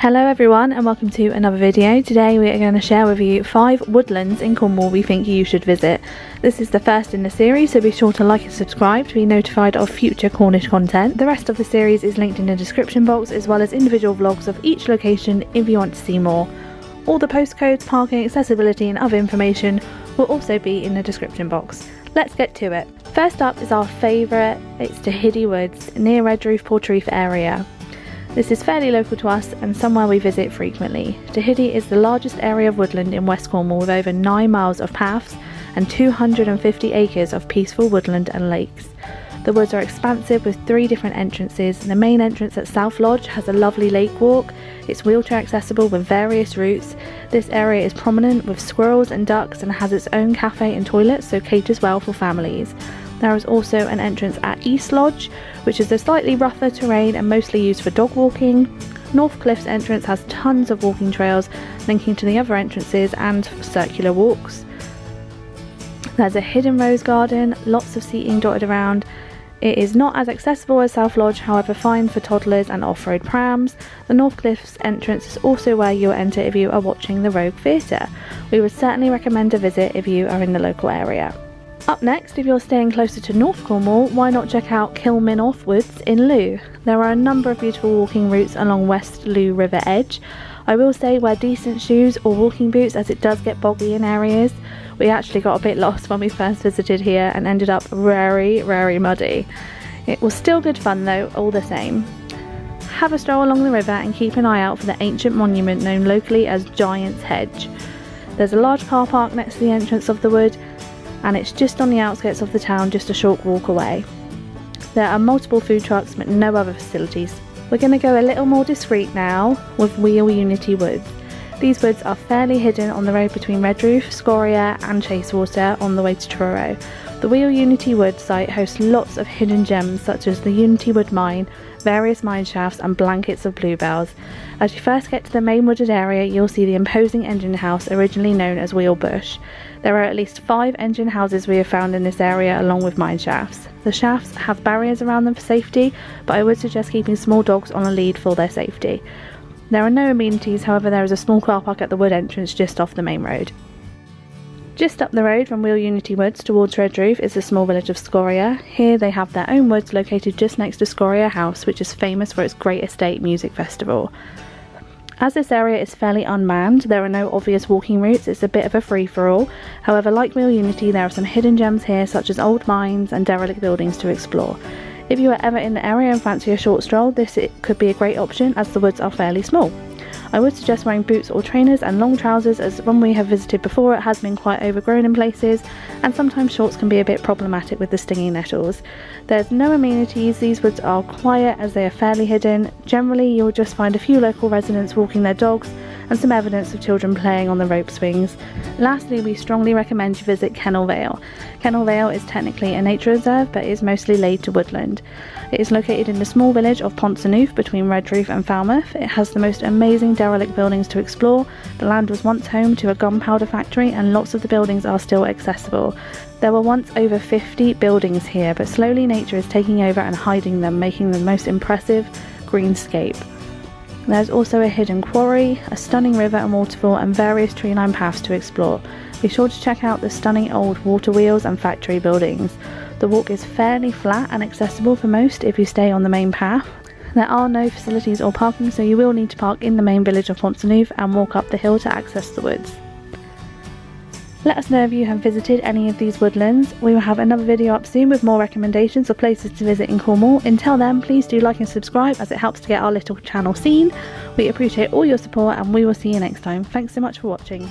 Hello everyone and welcome to another video. Today we are going to share with you 5 woodlands in Cornwall we think you should visit. This is the first in the series, so be sure to like and subscribe to be notified of future Cornish content. The rest of the series is linked in the description box, as well as individual vlogs of each location if you want to see more. All the postcodes, parking, accessibility and other information will also be in the description box. Let's get to it. First up is our favourite. It's Tehidy Woods near Redroof Portreath area. This is fairly local to us and somewhere we visit frequently. Tehidy is the largest area of woodland in West Cornwall, with over 9 miles of paths and 250 acres of peaceful woodland and lakes. The woods are expansive with 3 different entrances. The main entrance at South Lodge has a lovely lake walk. It's wheelchair accessible with various routes. This area is prominent with squirrels and ducks and has its own cafe and toilets, so caters well for families. There is also an entrance at East Lodge, which is a slightly rougher terrain and mostly used for dog walking. North Cliff's entrance has tons of walking trails linking to the other entrances and circular walks. There's a hidden rose garden, lots of seating dotted around. It is not as accessible as South Lodge, however fine for toddlers and off-road prams. The North Cliff's entrance is also where you'll enter if you are watching the Rogue Theatre. We would certainly recommend a visit if you are in the local area. Up next, if you're staying closer to North Cornwall, why not check out Kilminorth Woods in Loo. There are a number of beautiful walking routes along West Loo River edge. I will say wear decent shoes or walking boots, as it does get boggy in areas. We actually got a bit lost when we first visited here and ended up very muddy. It was still good fun though, all the same. Have a stroll along the river and keep an eye out for the ancient monument known locally as Giant's Hedge. There's a large car park next to the entrance of the wood, and it's just on the outskirts of the town, just a short walk away. There are multiple food trucks but no other facilities. We're going to go a little more discreet now with Wheal Woods. These woods are fairly hidden on the road between Redroof, Scorrier and Chasewater on the way to Truro. The Wheal Woods site hosts lots of hidden gems such as the Unity Wood Mine, various mine shafts and blankets of bluebells. As you first get to the main wooded area, you'll see the imposing engine house originally known as Wheal Bush. There are at least 5 engine houses we have found in this area along with mine shafts. The shafts have barriers around them for safety, but I would suggest keeping small dogs on a lead for their safety. There are no amenities, however there is a small car park at the wood entrance just off the main road. Just up the road from Wheal Woods towards Redroof is the small village of Scorrier. Here they have their own woods located just next to Scorrier House, which is famous for its Great Estate Music Festival. As this area is fairly unmanned, there are no obvious walking routes. It's a bit of a free-for-all. However, like Wheal Unity, there are some hidden gems here such as old mines and derelict buildings to explore. If you are ever in the area and fancy a short stroll, it could be a great option as the woods are fairly small. I would suggest wearing boots or trainers and long trousers, as when we have visited before it has been quite overgrown in places, and sometimes shorts can be a bit problematic with the stinging nettles. There's no amenities. These woods are quiet as they are fairly hidden. Generally you'll just find a few local residents walking their dogs and some evidence of children playing on the rope swings. Lastly, we strongly recommend you visit Kennall Vale. Kennall Vale is technically a nature reserve but is mostly laid to woodland. It is located in the small village of Pontsanouf between Redroof and Falmouth. It has the most amazing derelict buildings to explore. The land was once home to a gunpowder factory and lots of the buildings are still accessible. There were once over 50 buildings here, but slowly nature is taking over and hiding them, making them the most impressive greenscape. There's also a hidden quarry, a stunning river and waterfall and various tree-lined paths to explore. Be sure to check out the stunning old water wheels and factory buildings. The walk is fairly flat and accessible for most if you stay on the main path. There are no facilities or parking, so you will need to park in the main village of Pontsanouf and walk up the hill to access the woods. Let us know if you have visited any of these woodlands. We will have another video up soon with more recommendations of places to visit in Cornwall. Until then, please do like and subscribe, as it helps to get our little channel seen. We appreciate all your support and we will see you next time. Thanks so much for watching.